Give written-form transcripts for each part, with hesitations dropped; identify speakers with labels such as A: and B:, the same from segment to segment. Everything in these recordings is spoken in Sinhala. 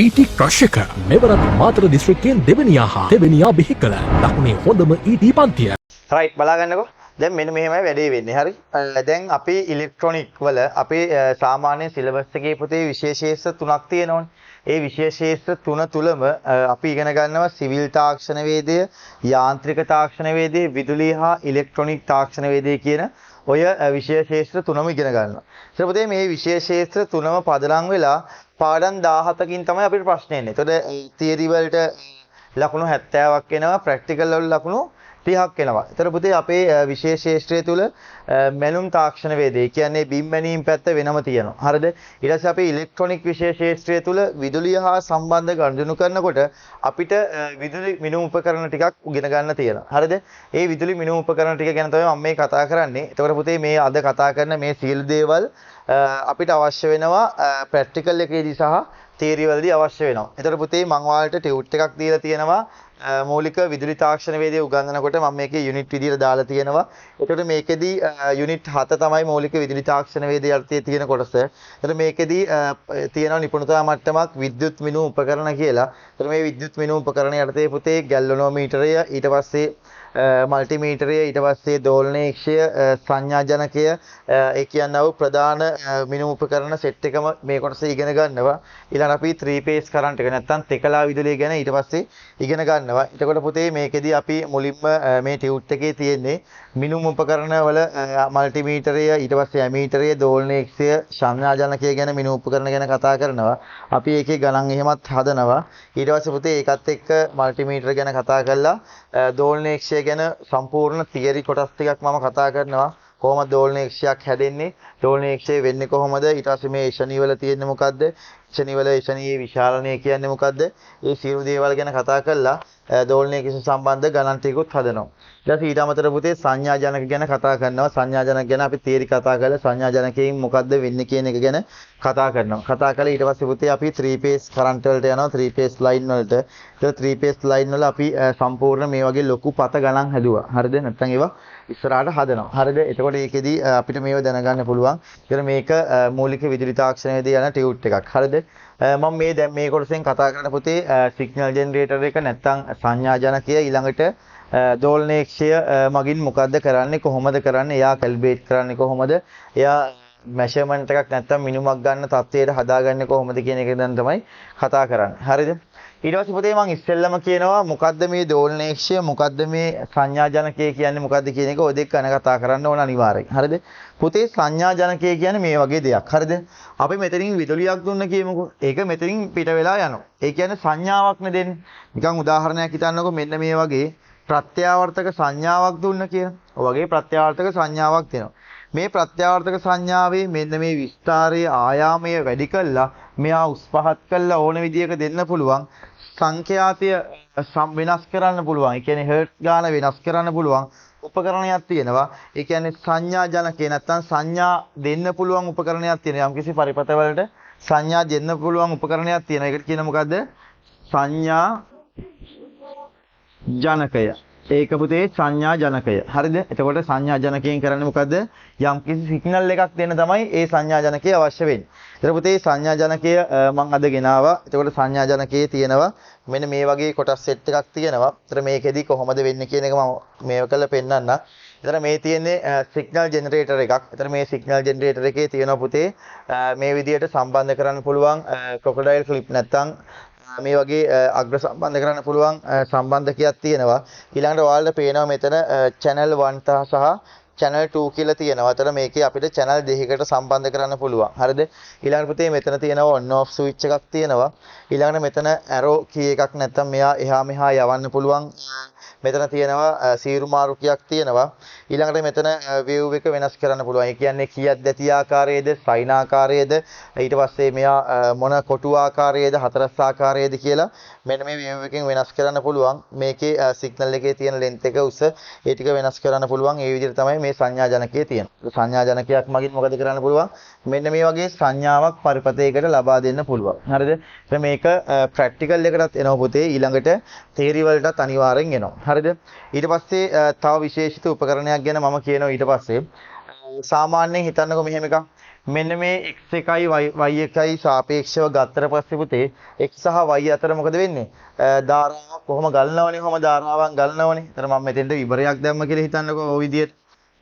A: ET ක්‍රෂක මෙවරත් මාතර දිස්ත්‍රික්කයෙන් දෙවනියා හා දෙවනියා බිහි කළ දකුණේ හොඳම ET පන්තිය.
B: රයිට් බලා ගන්නකෝ. දැන් මෙන්න මෙහෙමයි වැඩේ වෙන්නේ. හරි. දැන් අපි ඉලෙක්ට්‍රොනික වල අපේ සාමාන්‍ය සිලබස් එකේ පොතේ විශේෂේෂ තුනක් තියෙනවනේ. ඒ විශේෂේෂ තුන තුලම අපි ඉගෙන ගන්නවා සිවිල් තාක්ෂණ වේදය, යාන්ත්‍රික තාක්ෂණ වේදය, විදුලි හා ඉලෙක්ට්‍රොනික තාක්ෂණ වේදය කියන ඔය විශේෂේෂ තුනම ඉගෙන ගන්නවා. ඊට පස්සේ මේ විශේෂේෂ තුනම පදනම් වෙලා පාඩම් 17කින් තමයි අපිට ප්‍රශ්න එන්නේ. එතකොට තියරි වලට ලකුණු 70ක් එනවා, ප්‍රැක්ටිකල් වල ලකුණු 30ක් එනවා. ඒතර පුතේ අපේ විශේෂ ශාස්ත්‍රය තුල මැනුම් තාක්ෂණ වේදේ කියන්නේ බිම් මැනීම් පැත්ත වෙනම තියෙනවා. හරිද? ඊට පස්සේ අපි ඉලෙක්ට්‍රොනික විශේෂ ශාස්ත්‍රය තුල විදුලිය හා සම්බන්ධ ගණනු කරනකොට අපිට විදුලි මිනුම් උපකරණ ටිකක් ඉගෙන ගන්න තියෙනවා. හරිද? ඒ විදුලි මිනුම් උපකරණ ටික ගැන තමයි මම මේ කතා කරන්නේ. ඒතකොට පුතේ මේ අද කතා කරන මේ සියලු දේවල් අපිට අවශ්‍ය වෙනවා ප්‍රැක්ටිකල් එකේදී සහ තියරි වලදී අවශ්‍ය වෙනවා. ඒතකොට පුතේ මම ඔයාලට ටියුට් එකක් දීලා තියෙනවා. මූලික විදුලි තාක්ෂණ වේදය උගන්වනකොට මම මේකේ යුනිට් විදියට දාලා තියෙනවා. ඒකට මේකෙදී යුනිට් 7 තමයි මූලික විදුලි තාක්ෂණ වේදය යටතේ තියෙන කොටස. ඒකට මේකෙදී තියෙනවා නිපුණතා මට්ටමක් විද්‍යුත් මිනුම් උපකරණ කියලා. ඒකට මේ විද්‍යුත් මිනුම් උපකරණ යටතේ පුතේ ගැල්වනෝමීටරය, ඊට පස්සේ මල්ටිමීටරය, ඊට පස්සේ දෝලනයක්ෂය, සංඥාජනකය, ඒ කියනවා ප්‍රධාන මිනුම් උපකරණ සෙට් එකම මේ කොටසේ ඉගෙන ගන්නවා. ඊළඟ අපි 3 phase කරන්ට් එක නැත්තම් තෙකලා විදුලිය ගැන ඊට පස්සේ ඉගෙන ගන්නවා. එතකොට පුතේ මේකෙදී අපි මුලින්ම මේ ටියුට් එකේ තියෙන්නේ මිනුම් උපකරණ වල මල්ටිමීටරය, ඊට පස්සේ ඇමීටරය, දෝලනයක්ෂය, සංඥාජනකය ගැන මිනුම් උපකරණ ගැන කතා කරනවා. අපි ඒකේ ගණන් එහෙමත් හදනවා. ඊට පස්සේ පුතේ ඒකත් එක්ක මල්ටිමීටර ගැන කතා කරලා දෝලනයක්ෂය ගැන සම්පූර්ණ තියරි කොටස් ටිකක් මම කතා කරනවා. කොහොමද දෝලනයක්ෂයක් හැදෙන්නේ? දෝලනයක්ෂය වෙන්නේ කොහොමද? ඊට පස්සේ මේ ශනි වල තියෙන්නේ මොකද්ද? ශනි වල ශනියේ විශාලණය කියන්නේ මොකද්ද? ඒ සියලු දේවල් ගැන කතා කරලා දෝලනයක්ෂය සම්බන්ධ ගණන් ටිකකුත් හදනවා. ඊට ඊට අමතරව පුතේ සංඥාජනක ගැන කතා කරනවා. සංඥාජනක ගැන අපි තියරි කතා කරලා සංඥාජනකයෙන් මොකද්ද වෙන්නේ කියන එක ගැන කතා කරනවා. කතා කරලා ඊට පස්සේ පුතේ අපි 3 phase current වලට යනවා. 3 phase line වලට. ඒක 3 phase line වල අපි සම්පූර්ණ මේ වගේ ලොකු පත ගණන් හැදුවා. හරිද? නැත්නම් ඒවා ඉස්සරහට හදනවා. හරිද? එතකොට ඒකෙදී අපිට මේව දැනගන්න පුළුවන්. ඒතර මේක මූලික විදුලි තාක්ෂණයේදී යන ටියුට් එකක්. හරිද? මම මේ දැන් මේ කොටසෙන් කතා කරන පුතේ සිග්නල් ජෙනරේටර් එක නැත්නම් සංඥාජනකය ඊළඟට දෝලනයක්ෂය මගින් මොකද්ද කරන්නේ, කොහොමද කරන්නේ, එයා කැල්කුලේට් කරන්නේ කොහොමද, එයා මෙෂර්මන්ට් එකක් නැත්නම් මිනුමක් ගන්න තත්ත්වයට හදාගන්නේ කොහොමද කියන එක දැන් තමයි කතා කරන්නේ. හරිද? ඊට පස්සේ පුතේ මම ඉස්සෙල්ලම කියනවා මොකද්ද මේ දෝලනයක්ෂය, මොකද්ද මේ සංඥාජනකය කියන්නේ මොකද්ද කියන එක ඔය දෙක ගැන කතා කරන්න ඕන අනිවාර්යයෙන්. හරිද? පුතේ සංඥාජනකය කියන්නේ මේ වගේ දෙයක්. හරිද? අපි මෙතනින් විදුලියක් දුන්න කියමුකෝ. ඒක මෙතනින් පිට වෙලා යනවා. ඒ කියන්නේ සංඥාවක් නේ දෙන්නේ. නිකන් උදාහරණයක් හිතන්නකෝ මෙන්න මේ වගේ ප්‍රත්‍යාවර්තක සංඥාවක් දුන්න කියලා. ඔය වගේ ප්‍රත්‍යාවර්තක සංඥාවක් දෙනවා. මේ ප්‍රත්‍යාවර්තක සංඥාවේ මෙන්න මේ විස්තරයේ ආයාමය වැඩි කළා මෙයා උස් පහත් කළා ඕන විදියක දෙන්න පුළුවන්. සංඛ්‍යාතය වෙනස් කරන්න පුළුවන්. ඒ කියන්නේ හර්ට් ගාන වෙනස් කරන්න පුළුවන් උපකරණයක් තියෙනවා. ඒ කියන්නේ සංඥාජනකේ නැත්තම් සංඥා දෙන්න පුළුවන් උපකරණයක් තියෙනවා. යම්කිසි පරිපථවලට සංඥා දෙන්න පුළුවන් උපකරණයක් තියෙනවා. ඒකට කියන මොකද්ද? සංඥා ජනකය. ඒක පුතේ සංඥා ජනකය. හරිද? එතකොට සංඥා ජනකයෙන් කරන්නේ මොකද්ද? යම් කිසි සිග්නල් එකක් දෙන්න තමයි ඒ සංඥා ජනකය අවශ්‍ය වෙන්නේ. එතකොට පුතේ සංඥා ජනකය මම අද ගෙනාවා. එතකොට සංඥා ජනකයේ තියෙනවා මෙන්න මේ වගේ කොටස් සෙට් එකක් තියෙනවා. එතකොට මේකෙදි කොහොමද වෙන්නේ කියන එක මම මේව කරලා පෙන්නන්නම්. එතන මේ තියෙන්නේ සිග්නල් ජෙනරේටර් එකක්. එතන මේ සිග්නල් ජෙනරේටර් එකේ තියෙනවා පුතේ මේ විදියට සම්බන්ධ කරන්න පුළුවන් ක්‍රොකොඩයිල් ක්ලිප් නැත්තම් මේ වගේ අග්‍ර සම්බන්ධ කරන්න පුළුවන් සම්බන්ධකයක් තියෙනවා. ඊළඟට ඔයාලට පේනවා මෙතන channel 1 සහ channel 2 කියලා තියෙනවා. එතන මේකේ අපිට channel දෙකකට සම්බන්ධ කරන්න පුළුවන්. හරිද? ඊළඟට පුතේ මෙතන තියෙනවා on off switch එකක් තියෙනවා. ඊළඟට මෙතන arrow key එකක් නැත්තම් මෙයා එහා මෙහා යවන්න පුළුවන්. මෙතන තියෙනවා සීරු මාරුකයක් තියෙනවා. ඊළඟට මෙතන වේව් එක වෙනස් කරන්න පුළුවන්. ඒ කියන්නේ කීයක් දැති ආකාරයේද, සයින් ආකාරයේද, ඊට පස්සේ මෙයා මොන කොටු ආකාරයේද, හතරස් ආකාරයේද කියලා මෙන්න මේ වේව් එකෙන් වෙනස් කරන්න පුළුවන්. මේකේ සිග්නල් එකේ තියෙන ලෙන්ත් එක උස ඒ ටික වෙනස් කරන්න පුළුවන්. ඒ විදිහට තමයි මේ සංඥාජනකයේ තියෙන්නේ. සංඥාජනකයක් මගින් මොකද කරන්න පුළුවන්? මෙන්න මේ වගේ සංඥාවක් පරිපථයකට ලබා දෙන්න පුළුවන්. හරිද? මේක ප්‍රැක්ටිකල් එකටත් එනවා පුතේ. ඊළඟට තියරි වලටත් අනිවාර්යෙන් එනවා. හරිද? ඊට පස්සේ තව විශේෂිත උපකරණයක් ගැන මම කියනවා ඊට පස්සේ. සාමාන්‍යයෙන් හිතන්නකෝ මෙහෙම එකක්. මෙන්න මේ x එකයි y එකයි සාපේක්ෂව ගත්තට පස්සේ පුතේ x සහ y අතර මොකද වෙන්නේ? ධාරාවක් කොහොම ගලනවනේ කොහොම ධාරාවක් ගලනවනේ. ඒතර මම මෙතෙන්ට විබරයක් දැම්ම කියලා හිතන්නකෝ ඔය විදියට.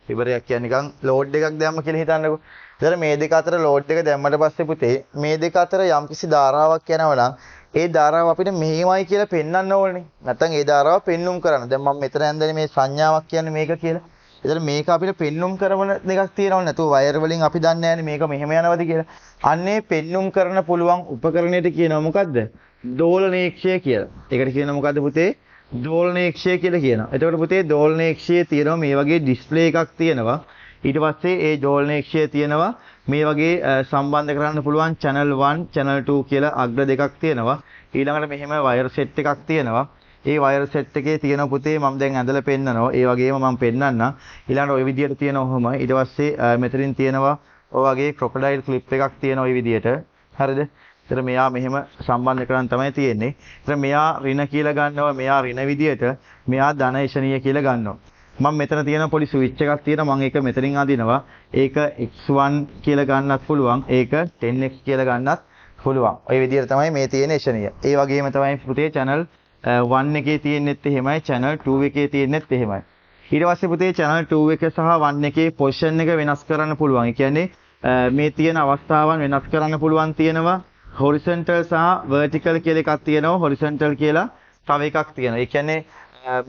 B: විබරයක් කියන්නේ නිකන් ලෝඩ් එකක් දැම්ම කියලා හිතන්නකෝ. ඒතර මේ දෙක අතර ලෝඩ් එක දැම්මට පස්සේ පුතේ මේ දෙක අතර යම්කිසි ධාරාවක් යනවා නම් ඒ ධාරාව අපිට මෙහෙමයි කියලා පෙන්වන්න ඕනේ. නැත්නම් ඒ ධාරාව පෙන්눔 කරන්න. දැන් මම මෙතන ඇඳන්නේ මේ සංඥාවක් කියන්නේ මේක කියලා. ඒතර මේක අපිට පෙන්눔 කරන දෙකක් තියෙනවනේ. නැතුව වයර් වලින් අපි දන්නේ නැහැනේ මේක මෙහෙම යනවද කියලා. අන්නේ පෙන්눔 කරන්න පුළුවන් උපකරණයට කියනවා මොකද්ද? දෝලනේක්ෂය කියලා. ඒකට කියනවා මොකද්ද පුතේ? දෝලනේක්ෂය කියලා කියනවා. එතකොට පුතේ දෝලනේක්ෂයේ තියෙනවා මේ වගේ ඩිස්ප්ලේ එකක් තියෙනවා. ඊට පස්සේ ඒ දෝලනේක්ෂය තියෙනවා මේ වගේ සම්බන්ධ කරන්න පුළුවන් channel 1 channel 2 කියලා අග්‍ර දෙකක් තියෙනවා. ඊළඟට මෙහෙම වයර් සෙට් එකක් තියෙනවා. ඒ වයර් සෙට් එකේ තියෙන පුතේ මම දැන් ඇඳලා පෙන්නනවා. ඒ වගේම මම පෙන්නන්නම්. ඊළඟට ওই විදියට තියෙනවා ඔහොම. ඊට පස්සේ මෙතනින් තියෙනවා ඔය වගේ ක්‍රොකොඩයිල් ක්ලිප් එකක් තියෙනවා ওই විදියට. හරිද? ඒතර මෙයා මෙහෙම සම්බන්ධ කරන් තමයි තියෙන්නේ. ඒතර මෙයා ඍණ කියලා ගන්නවා. මෙයා ඍණ විදියට. මෙයා ධන එෂණීය කියලා ගන්නවා. මම මෙතන තියෙන පොඩි ස්විච් එකක් තියෙනවා. මම ඒක මෙතනින් අදිනවා. ඒක x1 කියලා ගන්නත් පුළුවන්. ඒක 10x කියලා ගන්නත් පුළුවන්. ওই විදියට තමයි මේ තියෙන එෂණීය. ඒ වගේම තමයි පුතේ channel 1 එකේ තියෙන්නෙත් එහෙමයි. channel 2 එකේ තියෙන්නෙත් එහෙමයි. ඊට පස්සේ පුතේ channel 2 එක සහ 1 එකේ position එක වෙනස් කරන්න පුළුවන්. ඒ කියන්නේ මේ තියෙන අවස්ථාවන් වෙනස් කරන්න පුළුවන් තියෙනවා. horizontal සහ vertical කියලා එකක් තියෙනවා. horizontal කියලා තව එකක් තියෙනවා. ඒ කියන්නේ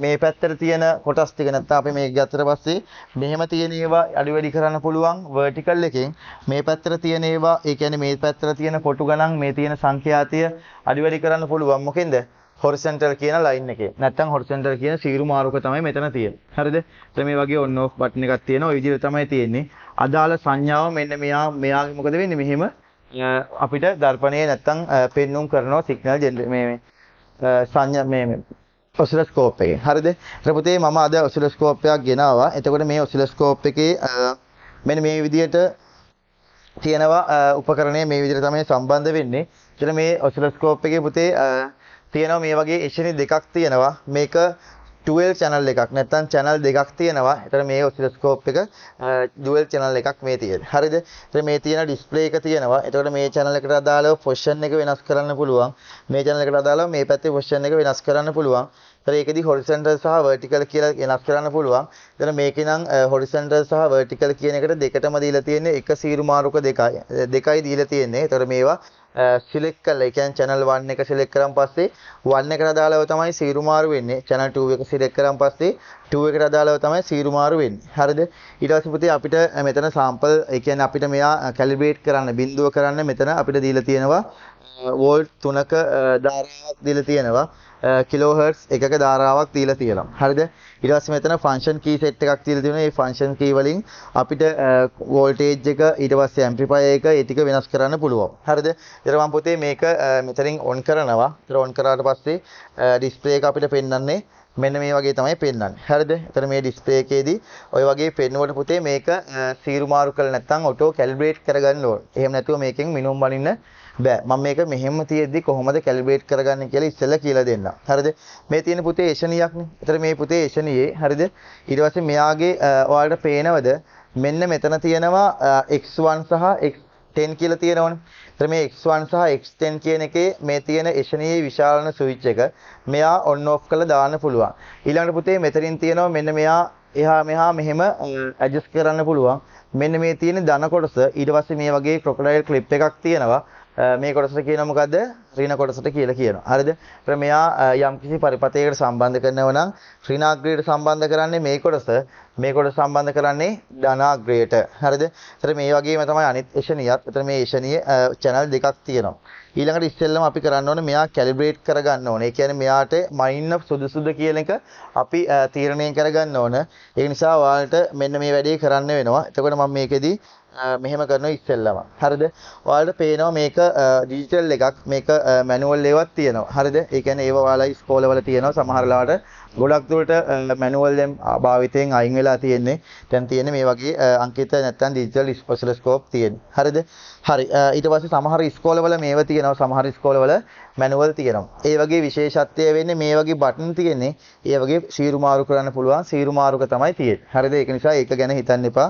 B: මේ පැත්තට තියෙන කොටස් ටික නැත්නම් අපි මේක ගත්තට පස්සේ මෙහෙම තියෙන ඒවා අඩු වැඩි කරන්න පුළුවන් vertical එකෙන්. මේ පැත්තට තියෙන ඒවා ඒ කියන්නේ මේ පැත්තට තියෙන කොටු ගණන් මේ තියෙන සංඛ්‍යාතය අඩු වැඩි කරන්න පුළුවන්. මොකෙන්ද? horizontal කියන line එකේ. නැත්නම් horizontal කියන සීරු මාරුක තමයි මෙතන තියෙන්නේ. හරිද? එතන මේ වගේ on off button එකක් තියෙනවා. ওই විදිහට තමයි තියෙන්නේ. අදාළ සංඥාව මෙන්න මෙයාගේ මොකද වෙන්නේ? මෙහෙම අපිට දර්පණයේ නැත්නම් පෙන්눔 කරනවා සිග්නල් මේ සංඥා මේ ඔසිලොස්කෝප් එකේ. හරිද? ඊට පුතේ මම අද ඔසිලොස්කෝප් එකක් ගෙනාවා. එතකොට මේ ඔසිලොස්කෝප් එකේ මෙන්න මේ විදිහට තියෙනවා උපකරණය මේ විදිහට තමයි සම්බන්ධ වෙන්නේ. එතන මේ ඔසිලොස්කෝප් එකේ පුතේ තියෙනවා මේ වගේ එෂණි දෙකක් තියෙනවා. මේක dual channel එකක් නැත්නම් channel දෙකක් තියෙනවා. එතන මේ ඔසිලොස්කෝප් එක dual channel එකක් මේ තියෙන්නේ. හරිද? එතන මේ තියෙන ඩිස්ප්ලේ එක තියෙනවා. එතකොට මේ channel එකට අදාළව position එක වෙනස් කරන්න පුළුවන්. මේ channel එකට අදාළව මේ පැත්තේ position එක වෙනස් කරන්න පුළුවන්. එතන ඒකෙදි horizontal සහ vertical කියලා වෙනස් කරන්න පුළුවන්. එතන මේකේ නම් horizontal සහ vertical කියන එකට දෙකටම දීලා තියෙන්නේ එක සීරු මාරුක දෙකයි දීලා තියෙන්නේ. එතකොට මේවා select කරලා ඒ කියන්නේ channel 1 එක select කරන් පස්සේ 1 එකට අදාළව තමයි සීරු මාරු වෙන්නේ. channel 2 එක select කරන් පස්සේ 2 එකට අදාළව තමයි සීරු මාරු වෙන්නේ. හරිද? ඊට පස්සේ පුතේ අපිට මෙතන sample ඒ කියන්නේ අපිට මෙයා calibrate කරන්න බිඳුව කරන්න මෙතන අපිට දීලා තියෙනවා වෝල්ට් 3ක ධාරාවක් දීලා තියෙනවා. කිලෝහර්ට්ස් එකක ධාරාවක් දීලා තියෙනවා. හරිද? ඊට පස්සේ මෙතන ෆන්ක්ෂන් කී සෙට් එකක් දීලා තියෙනවා. මේ ෆන්ක්ෂන් කී වලින් අපිට වෝල්ටේජ් එක ඊට පස්සේ ඇම්ප්ලිෆයර් එක ඒ ටික වෙනස් කරන්න පුළුවන්. හරිද? ඊට මම පුතේ මේක මෙතනින් ඔන් කරනවා. ඊට ඔන් කරාට පස්සේ ඩිස්ප්ලේ එක අපිට පෙන්වන්නේ මෙන්න මේ වගේ තමයි පෙන්වන්නේ. හරිද? එතන මේ ඩිස්ප්ලේ එකේදී ඔය වගේ පෙන්වුවට පුතේ මේක සීරු මාරු කරලා නැත්නම් ඔටෝ කැලිබ්‍රේට් කරගන්න ඕන. එහෙම නැතුව මේකෙන් මිනුම් බලින්න බෑ. මම මේක මෙහෙම තියෙද්දි කොහොමද කැලිබ්‍රේට් කරගන්නේ කියලා ඉස්සෙල්ලා කියලා දෙන්නම්. හරිද? මේ තියෙන පුතේ එෂණියක්නේ. එතන මේ පුතේ එෂණියේ හරිද? ඊට පස්සේ මෙයාගේ ඔයාලට පේනවද? මෙන්න මෙතන තියෙනවා x1 සහ x10 කියලා තියෙනවනේ. එතන මේ x1 සහ x10 කියන එකේ මේ තියෙන එෂණියේ විශාලන ස්විච් එක මෙයා on off කරලා දාන්න පුළුවන්. ඊළඟට පුතේ මෙතනින් තියෙනවා මෙන්න මෙයා එහා මෙහා මෙහෙම ඇඩ්ජස්ට් කරන්න පුළුවන්. මෙන්න මේ තියෙන ධන කොටස ඊට පස්සේ මේ වගේ ක්‍රොකොඩයිල් ක්ලිප් එකක් තියෙනවා. මේ කොටසට කියනවා මොකද්ද? ඍණ කොටසට කියලා කියනවා. හරිද? ඊට මෙයා යම්කිසි පරිපතයකට සම්බන්ධ කරනවා නම් ඍණාග්‍රයට සම්බන්ධ කරන්නේ මේ කොටස, මේ කොටස සම්බන්ධ කරන්නේ ධනාග්‍රයට. හරිද? ඊට මේ වගේම තමයි අනිත් එෂණියත්. ඊට මේ එෂණිය channel දෙකක් තියෙනවා. ඊළඟට ඉස්සෙල්ලම අපි කරන්න ඕනේ මෙයා කැලිබ්‍රේට් කරගන්න ඕනේ. ඒ කියන්නේ මෙයාට මයින්න සුදුසුද කියන එක අපි තීරණය කරගන්න ඕන. ඒ නිසා ඔයාලට මෙන්න මේ වැඩේ කරන්න වෙනවා. එතකොට මම මේකෙදි මෙහෙම කරනවා ඉස්සෙල්ලම. හරිද? ඔයාලට පේනවා මේක ඩිජිටල් එකක්. මේක මැනුවල් ඒවත් තියෙනවා. හරිද? ඒ කියන්නේ ඒව ඔයාලා ඉස්කෝලවල තියෙනවා. සමහර ලාවට ගොඩක් දුරට මැනුවල් දැන් භාවිතයෙන් අයින් වෙලා තියෙන්නේ. දැන් තියෙන්නේ මේ වගේ අංකිත නැත්නම් ඩිජිටල් ඔසිලොස්කෝප් තියෙන්නේ. හරිද? හරි. ඊට පස්සේ සමහර ඉස්කෝලවල මේව තියෙනවා. සමහර ඉස්කෝලවල මැනුවල් තියෙනවා. ඒ වගේ විශේෂත්වය වෙන්නේ මේ වගේ බටන් තියෙන්නේ. ඒ වගේ සීරු මාරු කරන්න පුළුවන් සීරු මාරුක තමයි තියෙන්නේ. හරිද? ඒක නිසා ඒක ගැන හිතන්න එපා.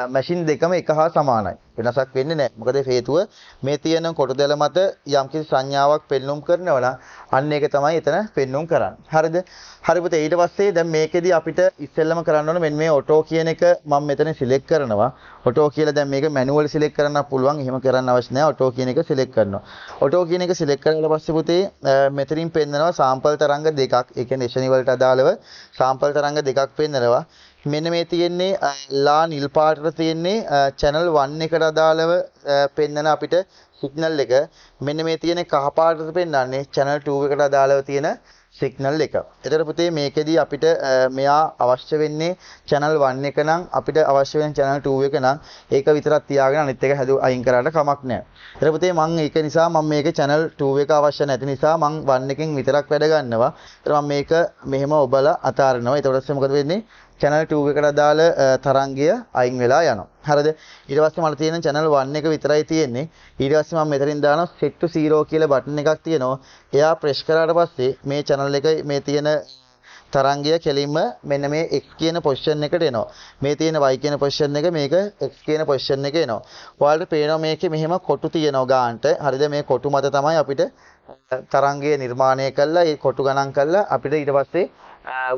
B: මැෂින් දෙකම එක හා සමානයි. වෙනසක් වෙන්නේ නැහැ. මොකද හේතුව මේ තියෙන කොටු දැල මත යම්කිසි සංඥාවක් පෙන්눔 කරනවා නම් අන්න ඒක තමයි එතන පෙන්눔 කරන්නේ. හරිද? හරි පුතේ ඊට පස්සේ දැන් මේකෙදි අපිට ඉස්සෙල්ලම කරන්න ඕන මෙන්න මේ ඔටෝ කියන එක මම මෙතන සිලෙක්ට් කරනවා. ඔටෝ කියලා දැන් මේක මැනුවල් සිලෙක්ට් කරන්න පුළුවන්. එහෙම කරන්න අවශ්‍ය නැහැ. ඔටෝ කියන එක සිලෙක්ට් කරනවා. ඔටෝ කියන එක සිලෙක්ට් කරලා පස්සේ පුතේ මෙතනින් පෙන්නනවා සාම්පල් තරංග දෙකක්. ඒ කියන්නේ එෂනි වලට අදාළව සාම්පල් තරංග දෙකක් පෙන්නනවා. මෙන්න මේ තියෙන්නේ ලා නිල් පාටට තියෙන්නේ channel 1 එකට අදාළව පෙන්නන අපිට සිග්නල් එක. මෙන්න මේ තියෙන කහ පාටට පෙන්නන්නේ channel 2 එකට අදාළව තියෙන සිග්නල් එක. එතකොට පුතේ මේකෙදි අපිට මෙයා අවශ්‍ය වෙන්නේ channel 1 එක නම් අපිට අවශ්‍ය වෙන channel 2 එක නම් ඒක විතරක් තියාගෙන අනිත් එක අයින් කරාට කමක් නැහැ. එතකොට පුතේ මම ඒක නිසා මම මේකේ channel 2 එක අවශ්‍ය නැති නිසා මම 1 එකෙන් විතරක් වැඩ ගන්නවා. එතකොට මම මේක මෙහෙම ඔබලා අතාරිනවා. එතකොට මොකද වෙන්නේ? channel 2 එකට අදාළ තරංගය අයින් වෙලා යනවා. හරිද? ඊට පස්සේ මට තියෙන channel 1 එක විතරයි තියෙන්නේ. ඊට පස්සේ මම මෙතනින් දානවා set to 0 කියලා බටන් එකක් තියෙනවා. එයා ප්‍රෙස් කරාට පස්සේ මේ channel එක මේ තියෙන තරංගය කෙලින්ම මෙන්න මේ x කියන පොසිෂන් එකට එනවා. මේ තියෙන y කියන පොසිෂන් එක මේක x කියන පොසිෂන් එක එනවා. ඔයාලට පේනවා මේකේ මෙහෙම කොටු තියෙනවා ගානට. හරිද? මේ කොටු මත තමයි අපිට තරංගය නිර්මාණය කළා. ඒ කොටු ගණන් කළා අපිට ඊට පස්සේ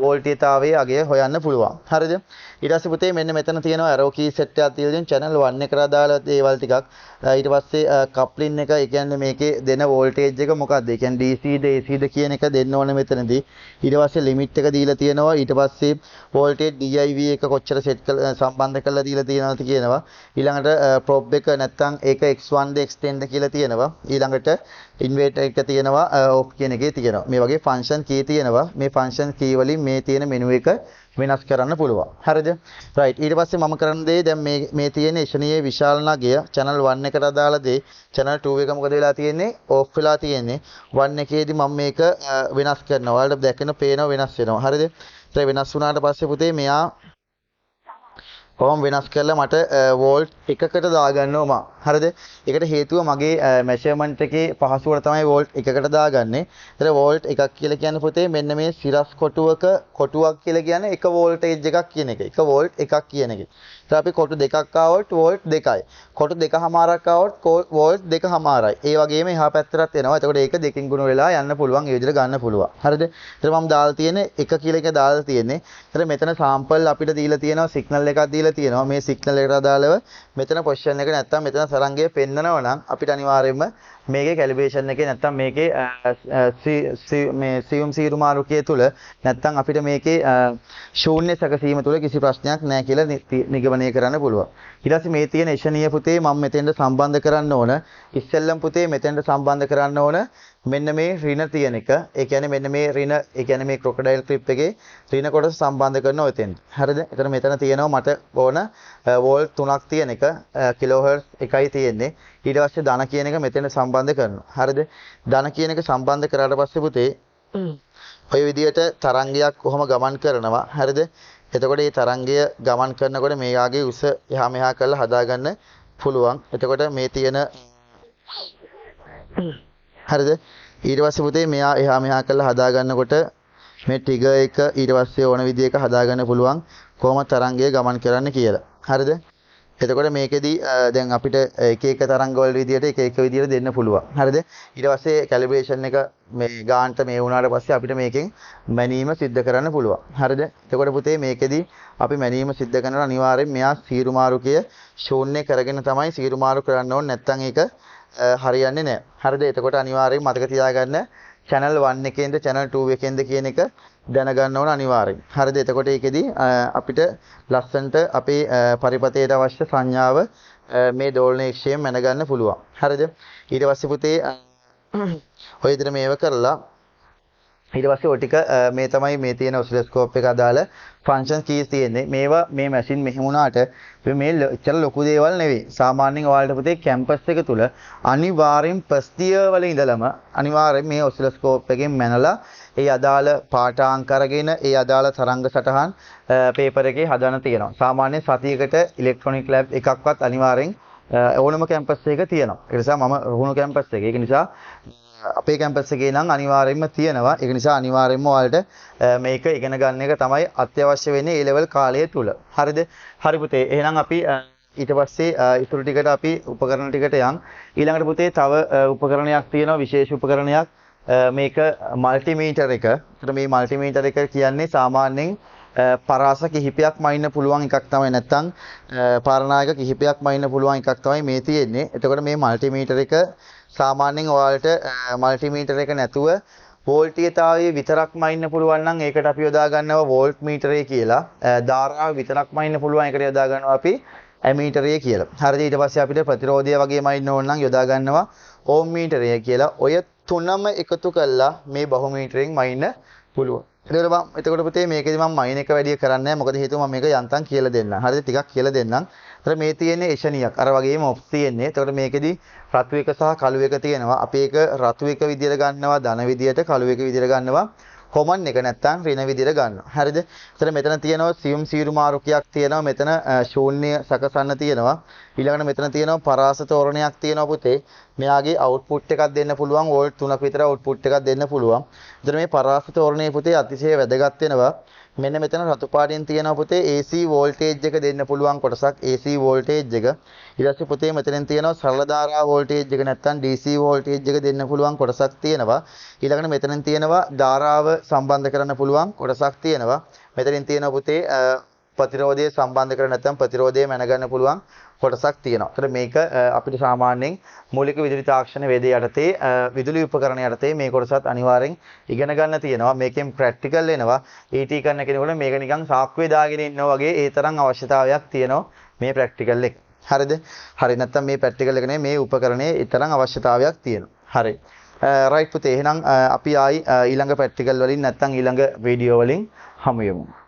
B: වෝල්ටීයතාවයේ අගය හොයන්න පුළුවන්. හරිද? ඊට පස්සේ පුතේ මෙන්න මෙතන තියෙනවා arrow key set එකක් තියෙන channel 1 එකට අදාළ දේවල් ටිකක්. ඊට පස්සේ coupling එක, ඒ කියන්නේ මේකේ දෙන voltage එක මොකක්ද? ඒ කියන්නේ DC ද AC ද කියන එක දෙන්න ඕනේ මෙතනදී. ඊට පස්සේ limit එක දීලා තියෙනවා. ඊට පස්සේ voltage DIV එක කොච්චර set සම්බන්ධ කරලා දීලා තියෙනවද කියනවා. ඊළඟට probe එක නැත්තම් ඒක X1 ද X10 ද කියලා තියෙනවා. ඊළඟට inverter එක තියෙනවා off කියන එකේ තියෙනවා. මේ වගේ function key තියෙනවා. මේ function key වලින් මේ තියෙන menu එක වෙනස් කරන්න පුළුවන්. හරිද? right. ඊට පස්සේ මම කරන දේ දැන් මේ තියෙන එෂණියේ විශාල නගය channel 1 එකට අදාළ දේ channel 2 එක මොකද වෙලා තියෙන්නේ? off වෙලා තියෙන්නේ. 1 එකේදී මම මේක වෙනස් කරනවා. ඔයාලට දැකෙන පේනවා වෙනස් වෙනවා. හරිද? ඒ වෙනස් වුණාට පස්සේ පුතේ මෙයා කොහොම වෙනස් කරලා මට වෝල්ට් එකකට දාගන්න ඕම. හරිද? ඒකට හේතුව මගේ මෙෂර්මන්ට් එකේ පහසුවට තමයි වෝල්ට් එකකට දාගන්නේ. ඒතර වෝල්ට් එකක් කියලා කියන්නේ පුතේ මෙන්න මේ සිරස් කොටුවක් කියලා කියන්නේ එක වෝල්ටේජ් එකක් කියන එක. එක වෝල්ට් එකක් කියන එක. ඒතර අපි කොටු දෙකක් ආවොත් වෝල්ට් දෙකයි. කොටු දෙකමාරක් ආවොත් වෝල්ට් දෙකමාරයි. ඒ වගේම එහා පැත්තටත් එනවා. එතකොට ඒක දෙකකින් ගුණ වෙලා යන්න පුළුවන්. ඒ විදිහට ගන්න පුළුවන්. හරිද? ඒතර මම දාලා තියෙන්නේ එක කියලා එක දාලා තියෙන්නේ. ඒතර මෙතන සාම්පල් අපිට දීලා තියෙනවා සිග්නල් එකක් දීලා තියෙනවා. මේ සිග්නල් එකට අදාළව මෙතන පොසිෂන් එක නැත්තම් මෙතන තරංගය පෙන්නනවා නම් අපිට අනිවාර්යයෙන්ම මේකේ කැලිබ්‍රේෂන් එකේ නැත්තම් මේකේ මේ සියුම් සීරු මාරුකයේ තුල නැත්තම් අපිට මේකේ ශූන්‍ය සැකසීම තුල කිසි ප්‍රශ්නයක් නැහැ කියලා නිගමනය කරන්න පුළුවන්. ඊට පස්සේ මේ තියෙන එෂණීය පුතේ මම මෙතෙන්ට සම්බන්ධ කරන්න ඕන. ඉස්සෙල්ලම් පුතේ මෙතෙන්ට සම්බන්ධ කරන්න ඕන මෙන්න මේ ඍණ තියෙන එක. ඒ කියන්නේ මෙන්න මේ ඍණ, ඒ කියන්නේ මේ ක්‍රොකොඩයිල් ක්ලිප් එකේ ඍණ කොටස සම්බන්ධ කරනවා එතෙන්ට. හරිද? එතන මෙතන තියෙනවා මට ඕන වෝල්ට් 3ක් තියෙන එක කිලෝහර්ට්ස් එකයි තියෙන්නේ. ඊට පස්සේ ධන කියන එක මෙතන සම්බන්ධ කරනවා. හරිද? ධන කියන එක සම්බන්ධ කරාට පස්සේ පුතේ ඔය විදිහට තරංගයක් කොහොම ගමන් කරනවා. හරිද? එතකොට මේ තරංගය ගමන් කරනකොට මේයාගේ උස එහා මෙහා කරලා හදාගන්න පුළුවන්. එතකොට මේ තියෙන හරිද? ඊට පස්සේ පුතේ මෙයා එහා මෙහා කරලා හදාගන්නකොට මේ ට්‍රිගර් එක ඊට පස්සේ ඕන විදිහක හදාගන්න පුළුවන් කොහොම තරංගය ගමන් කරන්න කියලා. හරිද? එතකොට මේකෙදි දැන් අපිට එක එක තරංග වල විදිහට එක එක විදිහට දෙන්න පුළුවන්. හරිද? ඊට පස්සේ කැලිබ්‍රේෂන් එක මේ ගානට මේ වුණාට පස්සේ අපිට මේකෙන් මැනීම සිද්ධ කරන්න පුළුවන්. හරිද? එතකොට පුතේ මේකෙදි අපි මැනීම සිද්ධ කරනකොට අනිවාර්යෙන් මෙයා සීරු මාරුකය ශූන්‍ය කරගෙන තමයි සීරු මාරු කරන්න ඕනේ. නැත්නම් ඒක හරියන්නේ නැහැ. හරිද? එතකොට අනිවාර්යෙන් මතක තියාගන්න channel 1 එකෙන්ද channel 2 එකෙන්ද කියන එක දැනගන්න ඕන අනිවාර්යෙන්. හරිද? එතකොට ඒකෙදි අපිට ලස්සන්ට අපේ පරිපතයට අවශ්‍ය සංඥාව මේ දෝලනයේක්ෂයෙන් මැනගන්න පුළුවන්. හරිද? ඊට පස්සේ පුතේ ඔය විදිහට මේව කරලා ඊට පස්සේ ඔය ටික මේ තමයි මේ තියෙන ඔසිලොස්කෝප් එක අදාළ ෆන්ක්ෂන් කීස් තියෙන්නේ. මේවා මේ මැෂින් මෙහෙම වුණාට මේ එච්චර ලොකු දේවල් නෙවෙයි. සාමාන්‍යයෙන් ඔයාලට පුතේ කැම්පස් එක තුල අනිවාර්යෙන් ප්‍රස්තිය වල ඉඳලම අනිවාර්යෙන් මේ ඔසිලොස්කෝප් එකෙන් මැනලා ඒ අදාළ පාඨාංක අරගෙන ඒ අදාළ තරංග සටහන් පේපර් එකේ හදන්න තියෙනවා. සාමාන්‍යයෙන් සතියකට ඉලෙක්ට්‍රොනික ලැබ් එකක්වත් අනිවාර්යෙන් ඕනම කැම්පස් එකක තියෙනවා. ඒ නිසා මම රුහුණු කැම්පස් එකේ. ඒක නිසා අපේ කැම්පස් එකේ නම් අනිවාර්යයෙන්ම තියෙනවා. ඒක නිසා අනිවාර්යයෙන්ම ඔයාලට මේක ඉගෙන ගන්න එක තමයි අත්‍යවශ්‍ය වෙන්නේ A level කාලය තුල. හරිද? හරි පුතේ. එහෙනම් අපි ඊට පස්සේ ඉතුරු ටිකට අපි උපකරණ ටිකට යන්. ඊළඟට පුතේ තව උපකරණයක් තියෙනවා විශේෂ උපකරණයක්. මේක මල්ටිමීටර් එක. ඒතර මේ මල්ටිමීටර් එක කියන්නේ සාමාන්‍යයෙන් පරාස කිහිපයක් මයින්න පුළුවන් එකක් තමයි නැත්නම් පාරනායක කිහිපයක් මයින්න පුළුවන් එකක් තමයි මේ තියෙන්නේ. එතකොට මේ මල්ටිමීටර් එක සාමාන්‍යයෙන් ඔයාලට මල්ටිමීටර් එක නැතුව වෝල්ටීයතාවයේ විතරක් මයින්න පුළුවන් නම් ඒකට අපි යොදා ගන්නවා වෝල්ට් මීටරය කියලා. ධාරාව විතරක් මයින්න පුළුවන් එකට යොදා ගන්නවා අපි ඇමීටරය කියලා. හරිද? ඊට පස්සේ අපිට ප්‍රතිරෝධය වගේ මයින්න ඕන නම් යොදා ගන්නවා ඕම් මීටරය කියලා. ඔය තුනම එකතු කළා මේ බහුමීටරයෙන් මයින්න පුළුවන්. එතකොට පුතේ මේකෙදි මම මයින් එක වැඩි කරන්නේ නැහැ. මොකද හේතුව මම මේක යන්තම් කියලා දෙන්නම්. හරිද? ටිකක් කියලා දෙන්නම්. ඒතර මේ තියෙන්නේ එෂණියක්. අර වගේම ඔෆ් තියෙන්නේ. එතකොට මේකෙදි රතු එක සහ කළු එක තියෙනවා. අපි ඒක රතු එක විදියට ගන්නවා ධන විදියට, කළු එක විදියට ගන්නවා කොමන් එක නැත්තම් ඍණ විදියට ගන්නවා. හරිද? එතන මෙතන තියෙනවා සියුම් සීරු මාරුකයක් තියෙනවා. මෙතන ශූන්‍ය සකසන්න තියෙනවා. ඊළඟට මෙතන තියෙනවා පරාස තෝරණයක් තියෙනවා පුතේ. මෙයාගේ අවුට්පුට් එකක් දෙන්න පුළුවන් වෝල්ට් 3ක් විතර අවුට්පුට් එකක් දෙන්න පුළුවන්. එතන මේ පරාස තෝරණයේ පුතේ අතිශය වැදගත් වෙනවා. මෙන්න මෙතන රතු පාටින් තියෙනවා පුතේ AC වෝල්ටේජ් එක දෙන්න පුළුවන් කොටසක් AC වෝල්ටේජ් එක. ඊට පස්සේ පුතේ මෙතනින් තියෙනවා සරල ධාරා වෝල්ටේජ් එක නැත්නම් DC වෝල්ටේජ් එක දෙන්න පුළුවන් කොටසක් තියෙනවා. ඊළඟට මෙතනින් තියෙනවා ධාරාව සම්බන්ධ කරන්න පුළුවන් කොටසක් තියෙනවා. මෙතනින් තියෙනවා පුතේ ප්‍රතිරෝධය සම්බන්ධ කරගෙන නැත්නම් ප්‍රතිරෝධය මැනගන්න පුළුවන් කොටසක් තියෙනවා. ඒතර මේක අපිට සාමාන්‍යයෙන් මූලික විදුලි තාක්ෂණ වේදේ යටතේ විදුලි උපකරණ යටතේ මේ කොටසත් අනිවාර්යෙන් ඉගෙන ගන්න තියෙනවා. මේකෙන් ප්‍රැක්ටිකල් එනවා. ET කරන කෙනෙකුට මේක නිකන් සාක්කුවේ දාගෙන ඉන්නවා වගේ ඒ තරම් අවශ්‍යතාවයක් තියෙනවා මේ ප්‍රැක්ටිකල් එක. හරිද? හරි නැත්නම් මේ ප්‍රැක්ටිකල් එක නේ මේ උපකරණයේ ඒ තරම් අවශ්‍යතාවයක් තියෙනවා. හරි. රයිට් පුතේ එහෙනම් අපි ආයි ඊළඟ ප්‍රැක්ටිකල් වලින් නැත්නම් ඊළඟ වීඩියෝ වලින් හමු වෙමු.